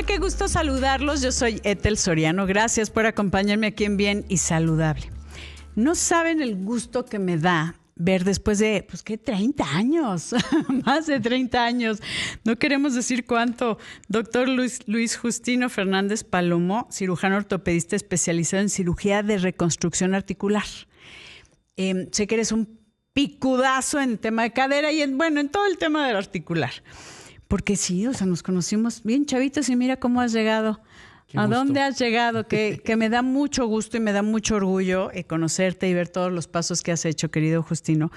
Qué gusto saludarlos. Yo soy Ethel Soriano. Gracias por acompañarme aquí en Bien y Saludable. No saben el gusto que me da ver después de, 30 años, más de 30 años, no queremos decir cuánto, doctor Luis Justino Fernández Palomo, cirujano ortopedista especializado en cirugía de reconstrucción articular. Sé que eres un picudazo en tema de cadera y en todo el tema del articular. Porque sí, nos conocimos bien chavitos y mira cómo has llegado. ¿A dónde has llegado? Que me da mucho gusto y me da mucho orgullo conocerte y ver todos los pasos que has hecho, querido Justino.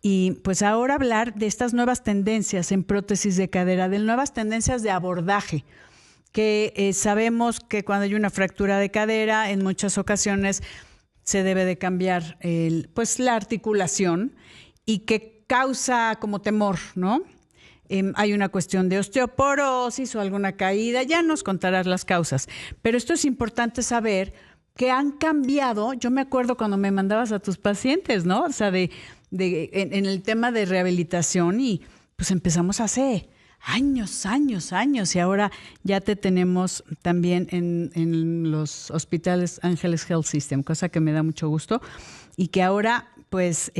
Y pues ahora hablar de estas nuevas tendencias en prótesis de cadera, de nuevas tendencias de abordaje, que sabemos que cuando hay una fractura de cadera, en muchas ocasiones se debe de cambiar la articulación y que causa como temor, ¿no? Hay una cuestión de osteoporosis o alguna caída, ya nos contarás las causas. Pero esto es importante saber que han cambiado. Yo me acuerdo cuando me mandabas a tus pacientes, ¿no? O sea, en el tema de rehabilitación y pues empezamos hace años y ahora ya te tenemos también en los hospitales Ángeles Health System, cosa que me da mucho gusto y que ahora pues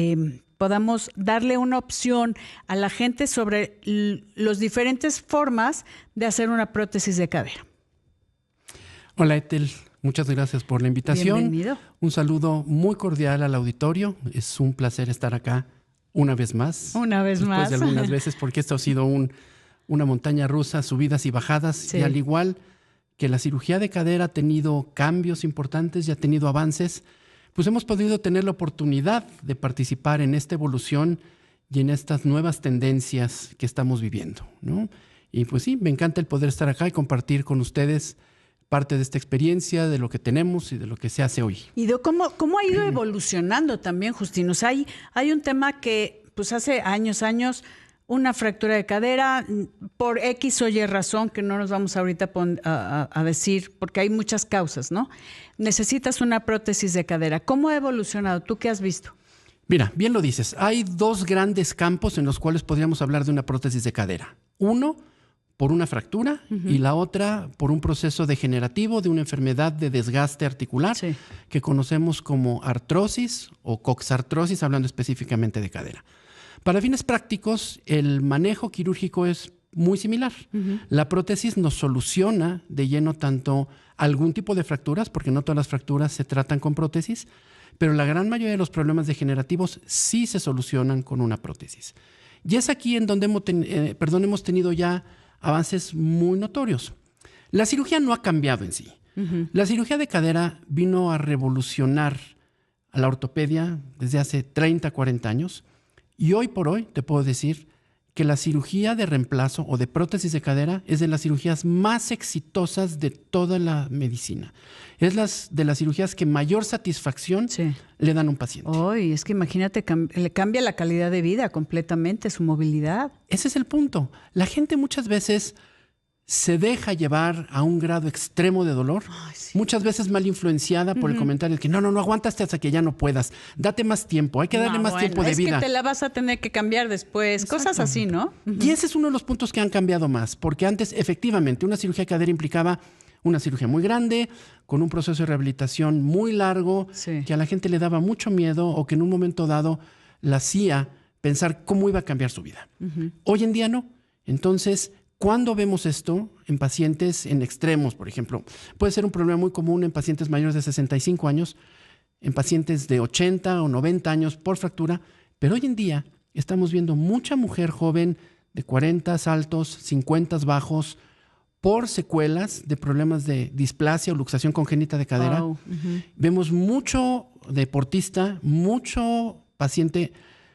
podamos darle una opción a la gente sobre las diferentes formas de hacer una prótesis de cadera. Hola, Ethel. Muchas gracias por la invitación. Bienvenido. Un saludo muy cordial al auditorio. Es un placer estar acá una vez más. Después de algunas veces, porque esto ha sido una montaña rusa, subidas y bajadas. Sí. Y al igual que la cirugía de cadera ha tenido cambios importantes y ha tenido avances, pues hemos podido tener la oportunidad de participar en esta evolución y en estas nuevas tendencias que estamos viviendo, ¿no? Y pues sí, me encanta el poder estar acá y compartir con ustedes parte de esta experiencia, de lo que tenemos y de lo que se hace hoy. Y de cómo ha ido evolucionando también, Justino. O sea, hay un tema que pues hace años, una fractura de cadera, por X o Y razón, que no nos vamos ahorita a decir, porque hay muchas causas, ¿no? Necesitas una prótesis de cadera. ¿Cómo ha evolucionado? ¿Tú qué has visto? Mira, bien lo dices. Hay dos grandes campos en los cuales podríamos hablar de una prótesis de cadera. Uno, por una fractura, y la otra por un proceso degenerativo de una enfermedad de desgaste articular, sí, que conocemos como artrosis o coxartrosis, hablando específicamente de cadera. Para fines prácticos, el manejo quirúrgico es muy similar. La prótesis nos soluciona de lleno tanto algún tipo de fracturas, porque no todas las fracturas se tratan con prótesis, pero la gran mayoría de los problemas degenerativos sí se solucionan con una prótesis. Y es aquí en donde hemos tenido ya avances muy notorios. La cirugía no ha cambiado en sí. La cirugía de cadera vino a revolucionar a la ortopedia desde hace 30, 40 años. Y hoy por hoy te puedo decir que la cirugía de reemplazo o de prótesis de cadera es de las cirugías más exitosas de toda la medicina. Es de las cirugías que mayor satisfacción le dan a un paciente. Es que imagínate, le cambia la calidad de vida completamente, su movilidad. Ese es el punto. La gente muchas veces se deja llevar a un grado extremo de dolor, muchas veces mal influenciada por el comentario de que no aguantaste hasta que ya no puedas, date más tiempo, hay que darle más tiempo de vida. Es que te la vas a tener que cambiar después, cosas así, ¿no? Y ese es uno de los puntos que han cambiado más, porque antes efectivamente una cirugía de cadera implicaba una cirugía muy grande, con un proceso de rehabilitación muy largo, que a la gente le daba mucho miedo o que en un momento dado la hacía pensar cómo iba a cambiar su vida. Hoy en día no. Entonces, ¿cuándo vemos esto en pacientes en extremos, por ejemplo? Puede ser un problema muy común en pacientes mayores de 65 años, en pacientes de 80 o 90 años por fractura, pero hoy en día estamos viendo mucha mujer joven de 40 altos, 50 bajos, por secuelas de problemas de displasia o luxación congénita de cadera. Vemos mucho deportista, mucho paciente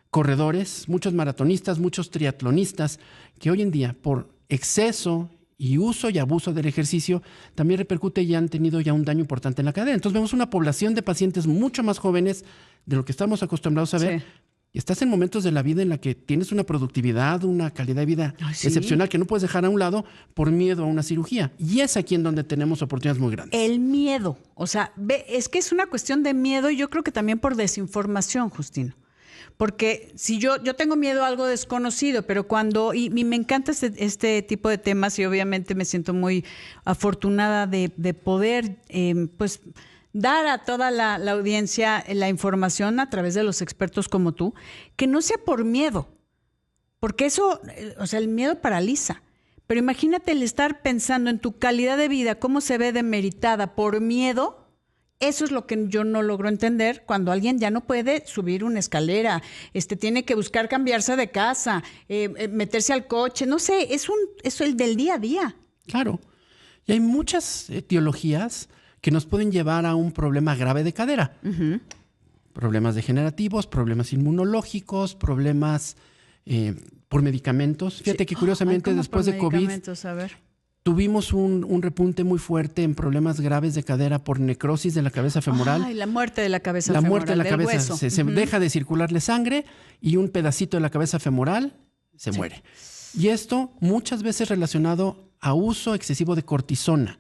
corredores, muchos maratonistas, muchos triatlonistas, que hoy en día por exceso y uso y abuso del ejercicio también repercute y han tenido ya un daño importante en la cadera. Entonces vemos una población de pacientes mucho más jóvenes de lo que estamos acostumbrados a ver. Y estás en momentos de la vida en la que tienes una productividad, una calidad de vida excepcional que no puedes dejar a un lado por miedo a una cirugía. Y es aquí en donde tenemos oportunidades muy grandes. El miedo. O sea, es que es una cuestión de miedo y yo creo que también por desinformación, Justino. Porque si yo tengo miedo a algo desconocido, pero y me encanta este tipo de temas y obviamente me siento muy afortunada de poder, pues, dar a toda la audiencia la información a través de los expertos como tú, que no sea por miedo, porque eso, o sea, el miedo paraliza. Pero imagínate el estar pensando en tu calidad de vida, cómo se ve demeritada por miedo. Eso es lo que yo no logro entender cuando alguien ya no puede subir una escalera, tiene que buscar cambiarse de casa, meterse al coche, no sé, es el del día a día. Claro. Y hay muchas etiologías que nos pueden llevar a un problema grave de cadera. Uh-huh. Problemas degenerativos, problemas inmunológicos, problemas por medicamentos. Fíjate que curiosamente después de COVID tuvimos un repunte muy fuerte en problemas graves de cadera por necrosis de la cabeza femoral. Ay, la muerte de la cabeza femoral. La muerte de la cabeza. Hueso. Se deja de circularle sangre y un pedacito de la cabeza femoral se muere. Y esto muchas veces relacionado a uso excesivo de cortisona.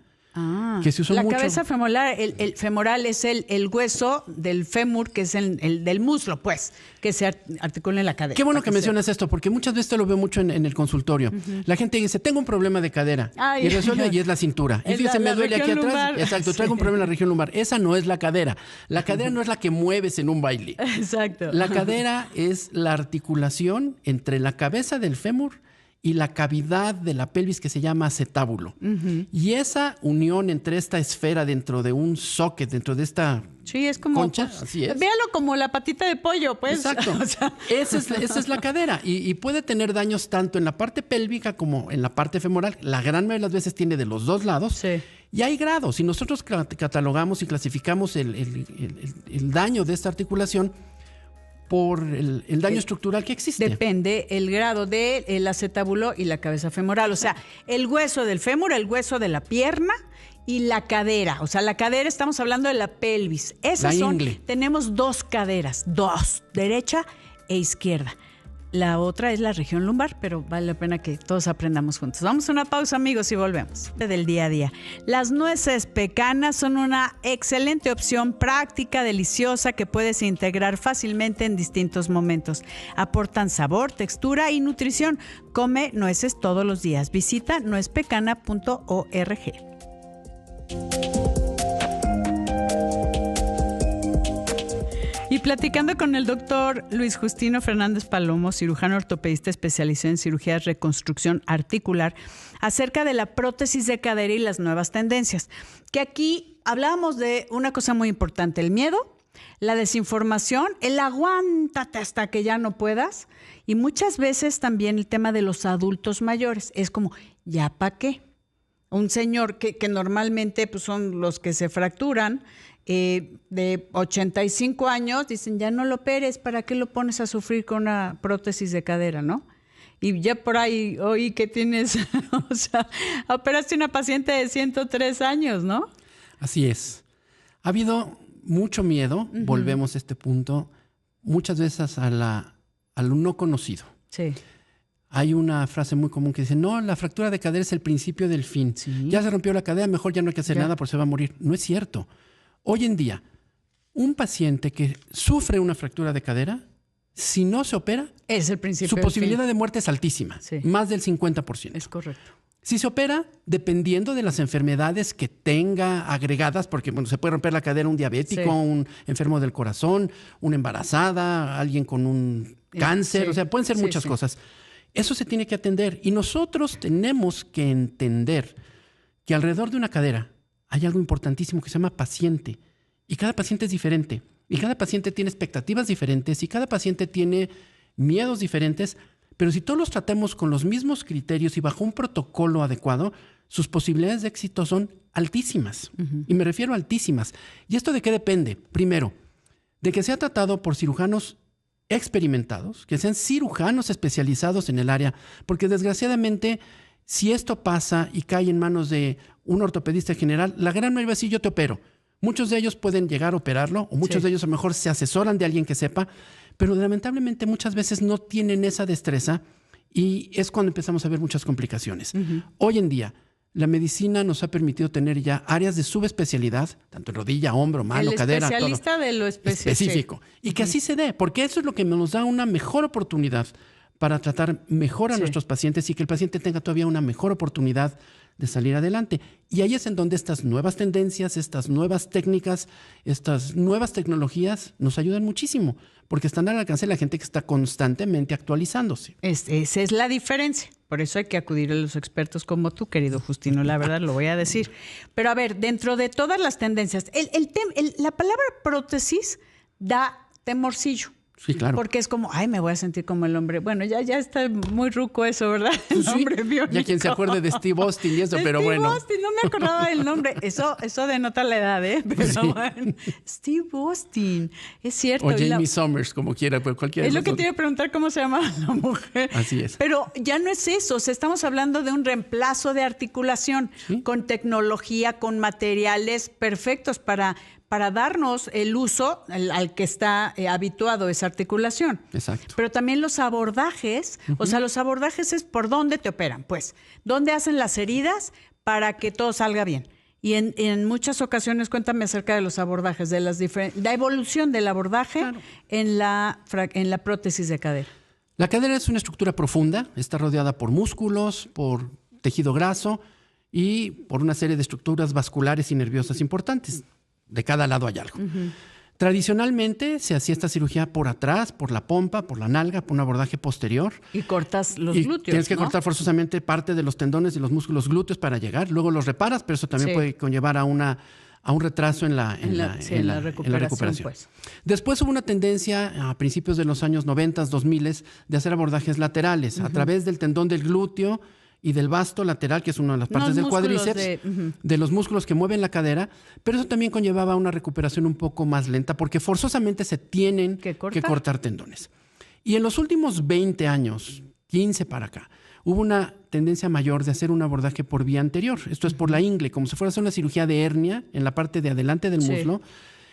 Que se usó la mucho. Cabeza femoral, el femoral es el hueso del fémur, que es el del muslo, pues, que se articula en la cadera. Qué bueno que mencionas esto, porque muchas veces te lo veo mucho en el consultorio. Uh-huh. La gente dice, tengo un problema de cadera. Y resuelve y es la cintura. Y fíjese, me duele aquí atrás. Lumbar. Exacto, traigo un problema en la región lumbar. Esa no es la cadera. La cadera no es la que mueves en un baile. Exacto. La cadera es la articulación entre la cabeza del fémur y la cavidad de la pelvis que se llama acetábulo. Uh-huh. Y esa unión entre esta esfera dentro de un socket, dentro de esta es como, concha, pues, así es. Véalo como la patita de pollo, pues. Exacto. O sea. Esa es la cadera. Y puede tener daños tanto en la parte pélvica como en la parte femoral. La gran mayoría de las veces tiene de los dos lados. Sí. Y hay grados. Si nosotros catalogamos y clasificamos el daño de esta articulación por el daño estructural que existe. Depende el grado del acetábulo y la cabeza femoral. O sea, el hueso del fémur, el hueso de la pierna y la cadera. O sea, la cadera, estamos hablando de la pelvis. Esas son, tenemos dos caderas, derecha e izquierda. La otra es la región lumbar, pero vale la pena que todos aprendamos juntos. Vamos a una pausa, amigos, y volvemos. Del día a día. Las nueces pecanas son una excelente opción práctica, deliciosa, que puedes integrar fácilmente en distintos momentos. Aportan sabor, textura y nutrición. Come nueces todos los días. Visita nuezpecana.org. Y platicando con el doctor Luis Justino Fernández Palomo, cirujano ortopedista especializado en cirugía de reconstrucción articular, acerca de la prótesis de cadera y las nuevas tendencias. Que aquí hablábamos de una cosa muy importante, el miedo, la desinformación, el aguántate hasta que ya no puedas, y muchas veces también el tema de los adultos mayores. Es como, ¿ya para qué? Un señor que normalmente pues, son los que se fracturan, de 85 años, dicen, ya no lo operes, ¿para qué lo pones a sufrir con una prótesis de cadera, no? Y ya por ahí oí que tienes, o sea, operaste una paciente de 103 años, ¿no? Así es. Ha habido mucho miedo, uh-huh. Volvemos a este punto, muchas veces al no conocido. Sí. Hay una frase muy común que dice, no, la fractura de cadera es el principio del fin. Sí. Ya se rompió la cadera, mejor ya no hay que hacer nada porque se va a morir. No es cierto. Hoy en día, un paciente que sufre una fractura de cadera, si no se opera, es el principio su posibilidad de muerte es altísima, más del 50%. Es correcto. Si se opera, dependiendo de las enfermedades que tenga agregadas, porque bueno, se puede romper la cadera un diabético, un enfermo del corazón, una embarazada, alguien con un cáncer, o sea, pueden ser muchas cosas. Eso se tiene que atender y nosotros tenemos que entender que alrededor de una cadera hay algo importantísimo que se llama paciente. Y cada paciente es diferente. Y cada paciente tiene expectativas diferentes. Y cada paciente tiene miedos diferentes. Pero si todos los tratamos con los mismos criterios y bajo un protocolo adecuado, sus posibilidades de éxito son altísimas. Uh-huh. Y me refiero a altísimas. ¿Y esto de qué depende? Primero, de que sea tratado por cirujanos experimentados, que sean cirujanos especializados en el área. Porque desgraciadamente, si esto pasa y cae en manos de un ortopedista general, la gran mayoría sí yo te opero. Muchos de ellos pueden llegar a operarlo o muchos de ellos a lo mejor se asesoran de alguien que sepa, pero lamentablemente muchas veces no tienen esa destreza y es cuando empezamos a ver muchas complicaciones. Uh-huh. Hoy en día, la medicina nos ha permitido tener ya áreas de subespecialidad, tanto en rodilla, hombro, mano, cadera, todo. El especialista de lo específico. Y que así se dé, porque eso es lo que nos da una mejor oportunidad para tratar mejor a nuestros pacientes y que el paciente tenga todavía una mejor oportunidad de salir adelante. Y ahí es en donde estas nuevas tendencias, estas nuevas técnicas, estas nuevas tecnologías nos ayudan muchísimo, porque están al alcance de la gente que está constantemente actualizándose. Esa es la diferencia. Por eso hay que acudir a los expertos como tú, querido Justino, la verdad lo voy a decir. Pero a ver, dentro de todas las tendencias, la palabra prótesis da temorcillo. Sí, claro. Porque es como, ay, me voy a sentir como el hombre. Bueno, ya está muy ruco eso, ¿verdad? El hombre biónico. Ya quien se acuerde de Steve Austin y eso, pero Steve bueno. Austin, no me acordaba del nombre. Eso denota la edad, ¿eh? Pero sí. bueno, Steve Austin, es cierto. O Jamie Summers, como quiera, pues cualquiera. Es lo que te iba a preguntar, cómo se llama la mujer. Así es. Pero ya no es eso, o sea, estamos hablando de un reemplazo de articulación, ¿sí? Con tecnología, con materiales perfectos para darnos el uso al que está habituado esa articulación. Exacto. Pero también los abordajes, o sea, los abordajes es por dónde te operan, pues, dónde hacen las heridas para que todo salga bien. Y en muchas ocasiones, cuéntame acerca de los abordajes, de la evolución del abordaje, claro, en la prótesis de cadera. La cadera es una estructura profunda, está rodeada por músculos, por tejido graso y por una serie de estructuras vasculares y nerviosas importantes. De cada lado hay algo. Uh-huh. Tradicionalmente se hacía esta cirugía por atrás, por la pompa, por la nalga, por un abordaje posterior. Y cortas los glúteos, tienes que cortar forzosamente parte de los tendones y los músculos glúteos para llegar. Luego los reparas, pero eso también puede conllevar a un retraso en la recuperación. Pues. Después hubo una tendencia a principios de los años 90, 2000 de hacer abordajes laterales, uh-huh, a través del tendón del glúteo y del vasto lateral, que es una de las partes del cuádriceps, de los músculos que mueven la cadera, pero eso también conllevaba una recuperación un poco más lenta, porque forzosamente se tienen que cortar tendones. Y en los últimos 20 años, 15 para acá, hubo una tendencia mayor de hacer un abordaje por vía anterior. Esto es por la ingle, como si fuera a hacer una cirugía de hernia en la parte de adelante del muslo,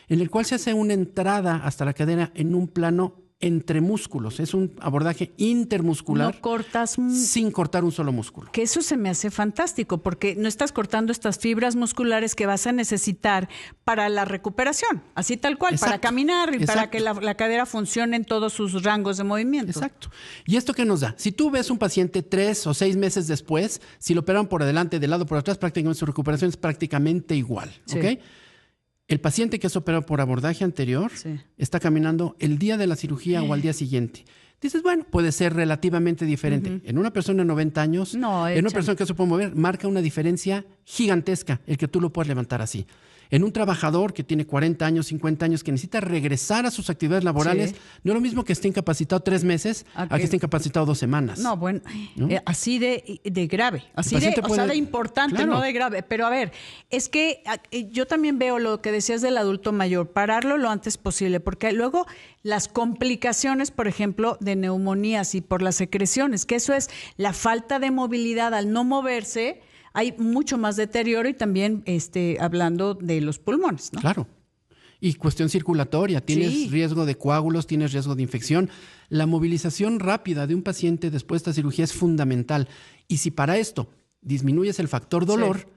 en el cual se hace una entrada hasta la cadera en un plano entre músculos. Es un abordaje intermuscular. No cortas sin cortar un solo músculo. Que eso se me hace fantástico, porque no estás cortando estas fibras musculares que vas a necesitar para la recuperación, así tal cual, exacto, para caminar y para que la cadera funcione en todos sus rangos de movimiento. Exacto. ¿Y esto qué nos da? Si tú ves un paciente 3 o 6 meses después, si lo operaron por adelante, de lado, por atrás, prácticamente su recuperación es prácticamente igual. Sí. ¿Ok? El paciente que es operado por abordaje anterior está caminando el día de la cirugía o al día siguiente. Dices, bueno, puede ser relativamente diferente. Uh-huh. En una persona de 90 años, en una persona que se puede mover, marca una diferencia gigantesca el que tú lo puedas levantar así. En un trabajador que tiene 40 años, 50 años, que necesita regresar a sus actividades laborales, no es lo mismo que esté incapacitado 3 meses a que esté incapacitado 2 semanas. No, bueno, ¿no? Así de grave, así de importante, claro, no de grave. Pero a ver, es que yo también veo lo que decías del adulto mayor, pararlo lo antes posible, porque luego las complicaciones, por ejemplo, de neumonías y por las secreciones, que eso es la falta de movilidad al no moverse, hay mucho más deterioro y también hablando de los pulmones, ¿no? Claro. Y cuestión circulatoria, tienes riesgo de coágulos, tienes riesgo de infección. La movilización rápida de un paciente después de esta cirugía es fundamental. Y si para esto disminuyes el factor dolor,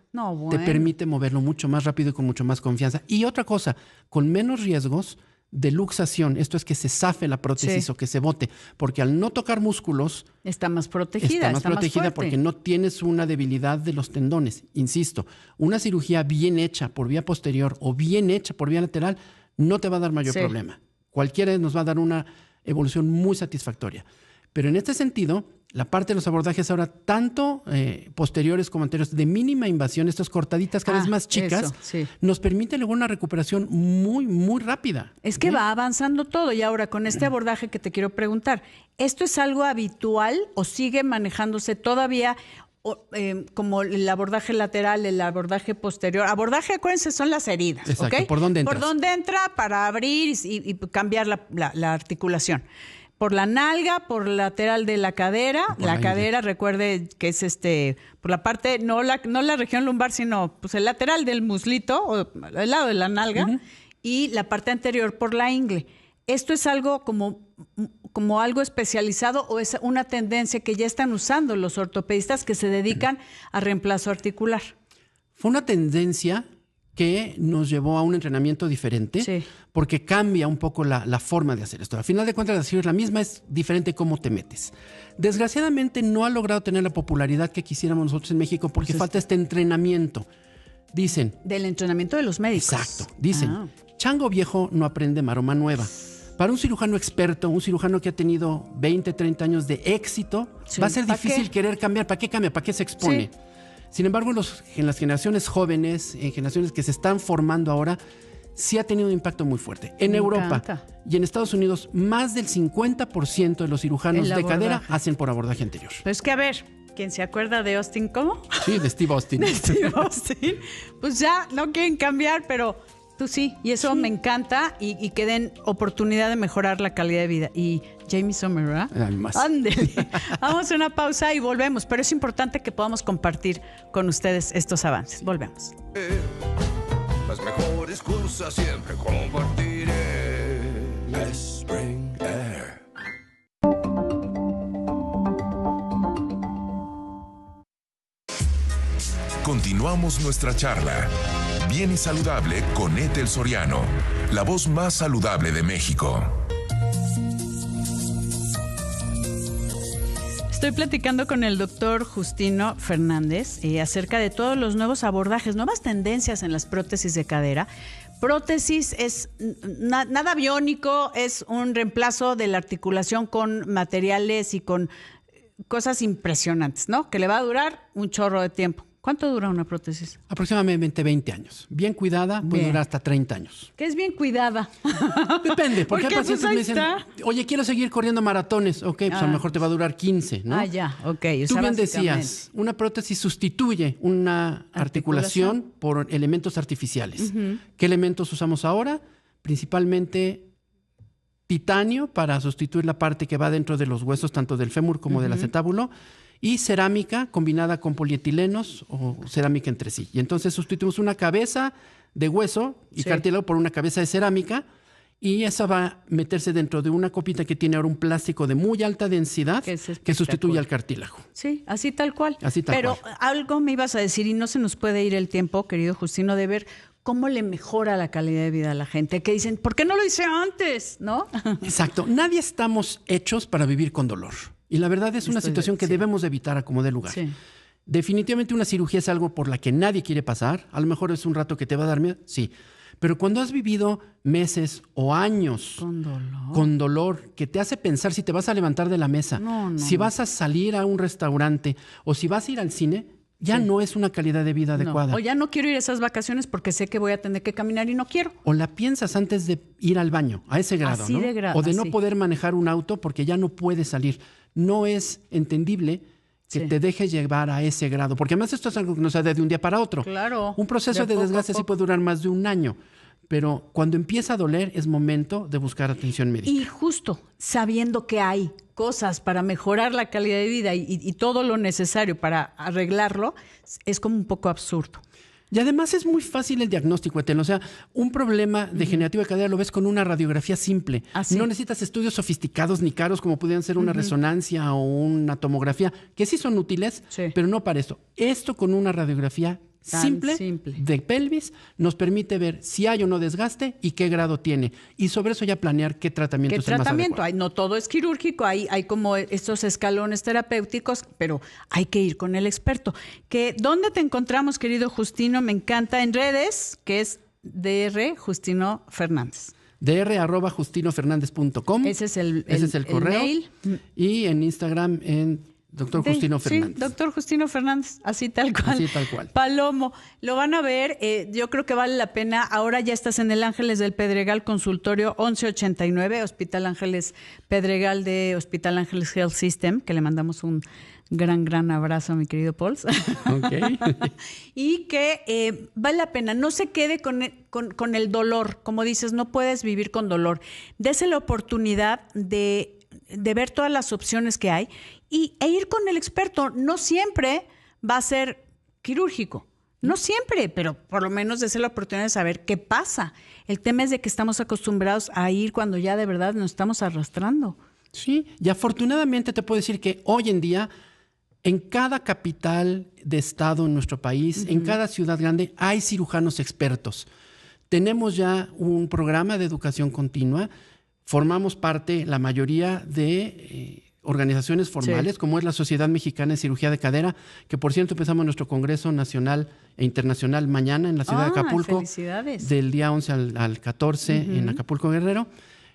te permite moverlo mucho más rápido y con mucho más confianza. Y otra cosa, con menos riesgos de luxación, esto es que se zafe la prótesis o que se bote, porque al no tocar músculos está más protegida, está más protegida porque no tienes una debilidad de los tendones. Insisto, una cirugía bien hecha por vía posterior o bien hecha por vía lateral no te va a dar mayor problema. Cualquiera nos va a dar una evolución muy satisfactoria. Pero en este sentido, la parte de los abordajes ahora, tanto posteriores como anteriores, de mínima invasión, estas cortaditas cada vez más chicas, nos permite luego una recuperación muy, muy rápida. Es que va avanzando todo. Y ahora, con este abordaje que te quiero preguntar, ¿esto es algo habitual o sigue manejándose todavía como el abordaje lateral, el abordaje posterior? Abordaje, acuérdense, son las heridas. Exacto. ¿Okay? ¿Por dónde entras? Por dónde entra para abrir y cambiar la articulación. Por la nalga, por lateral de la cadera. La cadera, recuerde que es por la parte, no la región lumbar, sino pues el lateral del muslito, o el lado de la nalga, y la parte anterior por la ingle. Esto es algo como como algo especializado o es una tendencia que ya están usando los ortopedistas que se dedican a reemplazo articular? Fue una tendencia que nos llevó a un entrenamiento diferente, porque cambia un poco la forma de hacer esto. Al final de cuentas, la cirugía es la misma, es diferente cómo te metes. Desgraciadamente no ha logrado tener la popularidad que quisiéramos nosotros en México porque falta este entrenamiento. Dicen. Del entrenamiento de los médicos. Exacto. Dicen, chango viejo no aprende maroma nueva. Para un cirujano experto, un cirujano que ha tenido 20, 30 años de éxito, va a ser difícil querer cambiar. ¿Para qué cambia? ¿Para qué se expone? Sí. Sin embargo, en las generaciones jóvenes, en generaciones que se están formando ahora, sí ha tenido un impacto muy fuerte. En Europa y en Estados Unidos, más del 50% de los cirujanos de cadera hacen por abordaje anterior. Pero es que, a ver, ¿quién se acuerda de Austin cómo? Sí, de Steve Austin. De Steve Austin. Pues ya no quieren cambiar, pero tú sí. Y eso me encanta y que den oportunidad de mejorar la calidad de vida. Y Jamie Sommer, ¿verdad? Ándele. Vamos a una pausa y volvemos. Pero es importante que podamos compartir con ustedes estos avances. Volvemos. Las mejores cosas siempre compartiré. Spring Air. Continuamos nuestra charla. Bien y saludable con Ethel Soriano, la voz más saludable de México. Estoy platicando con el doctor Justino Fernández acerca de todos los nuevos abordajes, nuevas tendencias en las prótesis de cadera. Prótesis es nada biónico, es un reemplazo de la articulación con materiales y con cosas impresionantes, ¿no? Que le va a durar un chorro de tiempo. ¿Cuánto dura una prótesis? Aproximadamente 20 años. Bien cuidada, puede durar hasta 30 años. ¿Qué es bien cuidada? Depende, porque hay pacientes que me dicen, oye, quiero seguir corriendo maratones. Ok, pues a lo mejor te va a durar 15, ¿no? Ah, ya, ok. Tú bien decías, una prótesis sustituye una articulación por elementos artificiales. ¿Qué elementos usamos ahora? Principalmente titanio para sustituir la parte que va dentro de los huesos, tanto del fémur como del acetábulo, y cerámica combinada con polietilenos o cerámica entre sí. Y entonces sustituimos una cabeza de hueso y cartílago por una cabeza de cerámica, y esa va a meterse dentro de una copita que tiene ahora un plástico de muy alta densidad que sustituye al cartílago. Sí, así tal cual. Así tal cual. Pero algo me ibas a decir, y no se nos puede ir el tiempo, querido Justino, de ver cómo le mejora la calidad de vida a la gente. Que dicen, ¿por qué no lo hice antes? ¿No? Exacto. Nadie estamos hechos para vivir con dolor. Y la verdad es una situación que debemos evitar a como dé lugar. Sí. Definitivamente una cirugía es algo por la que nadie quiere pasar. A lo mejor es un rato que te va a dar miedo, sí. Pero cuando has vivido meses o años con dolor, que te hace pensar si te vas a levantar de la mesa, si vas a salir a un restaurante o si vas a ir al cine, ya no es una calidad de vida adecuada. O ya no quiero ir a esas vacaciones porque sé que voy a tener que caminar y no quiero. O la piensas antes de ir al baño, a ese grado, así ¿no? De grado, o de no poder manejar un auto porque ya no puedes salir. No es entendible que te dejes llevar a ese grado, porque además esto es algo que no se da de un día para otro. Claro. Un proceso de desgaste sí puede durar más de un año, pero cuando empieza a doler es momento de buscar atención médica. Y justo sabiendo que hay cosas para mejorar la calidad de vida y todo lo necesario para arreglarlo, es como un poco absurdo. Y además es muy fácil el diagnóstico, Ethel. O sea, un problema degenerativo de cadera lo ves con una radiografía simple. No necesitas estudios sofisticados ni caros como pudieran ser una resonancia o una tomografía, que sí son útiles, pero no para esto. Esto con una radiografía simple de pelvis nos permite ver si hay o no desgaste y qué grado tiene. Y sobre eso ya planear qué tratamiento es el más adecuado. No todo es quirúrgico, hay como estos escalones terapéuticos, pero hay que ir con el experto. ¿Dónde te encontramos, querido Justino? Me encanta en redes, que es Dr. Justino Fernández. dr@justinofernandez.com. Ese es el correo. El mail. Y en Instagram en Doctor Justino Fernández. Sí, doctor Justino Fernández, así tal cual. Así tal cual. Palomo, lo van a ver, yo creo que vale la pena. Ahora ya estás en el Ángeles del Pedregal, consultorio 1189, Hospital Ángeles Pedregal de Hospital Ángeles Health System, que le mandamos un gran abrazo a mi querido Pauls. Okay. Y que vale la pena, no se quede con el dolor. Como dices, no puedes vivir con dolor. Dese la oportunidad de ver todas las opciones que hay e ir con el experto. No siempre va a ser quirúrgico, no siempre, pero por lo menos dése la oportunidad de saber qué pasa. El tema es de que estamos acostumbrados a ir cuando ya de verdad nos estamos arrastrando. Sí, y afortunadamente te puedo decir que hoy en día en cada capital de estado en nuestro país, en cada ciudad grande, hay cirujanos expertos. Tenemos ya un programa de educación continua. Formamos parte, la mayoría, de organizaciones formales, como es la Sociedad Mexicana de Cirugía de Cadera, que por cierto empezamos nuestro Congreso Nacional e Internacional mañana en la ciudad de Acapulco. Felicidades. Del día 11 al 14 en Acapulco, Guerrero.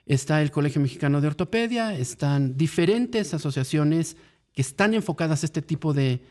Está el Colegio Mexicano de Ortopedia, están diferentes asociaciones que están enfocadas a este tipo de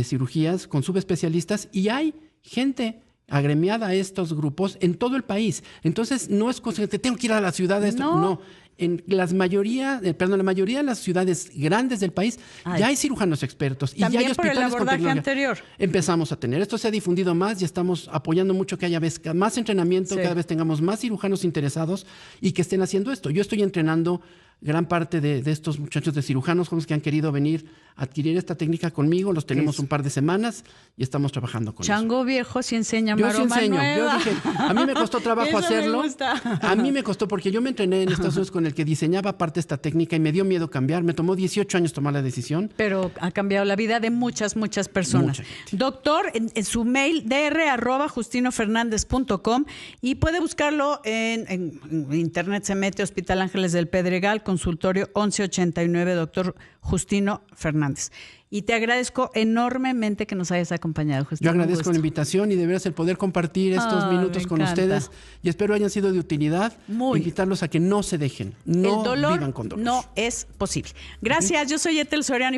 cirugías con subespecialistas, y hay gente agremiada a estos grupos en todo el país. Entonces, no es cosa que tengo que ir a la ciudad de esto. No. En la mayoría de las ciudades grandes del país ya hay cirujanos expertos y ya hay hospitales con tecnología. Anterior. Empezamos a tener. Esto se ha difundido más y estamos apoyando mucho que haya más entrenamiento, cada vez tengamos más cirujanos interesados y que estén haciendo esto. Yo estoy entrenando gran parte de estos muchachos de cirujanos jóvenes que han querido venir a adquirir esta técnica conmigo. Los tenemos un par de semanas y estamos trabajando con Chango viejo sí enseña Yo maroma sí enseño. nueva. Yo dije, a mí me costó trabajo hacerlo. Me gusta. A mí me costó porque yo me entrené en Estados Unidos con el que diseñaba parte de esta técnica y me dio miedo cambiar. Me tomó 18 años tomar la decisión. Pero ha cambiado la vida de muchas personas. Doctor, en su mail dr@justinofernandez.com, y puede buscarlo en internet. Se mete Hospital Ángeles del Pedregal, consultorio 1189, doctor Justino Fernández. Y te agradezco enormemente que nos hayas acompañado, Justino. Yo agradezco la invitación y de veras el poder compartir estos minutos con ustedes, y espero hayan sido de utilidad. Invitarlos a que no se dejen, no vivan con dolor. No es posible. Gracias, yo soy Ethel Soriano.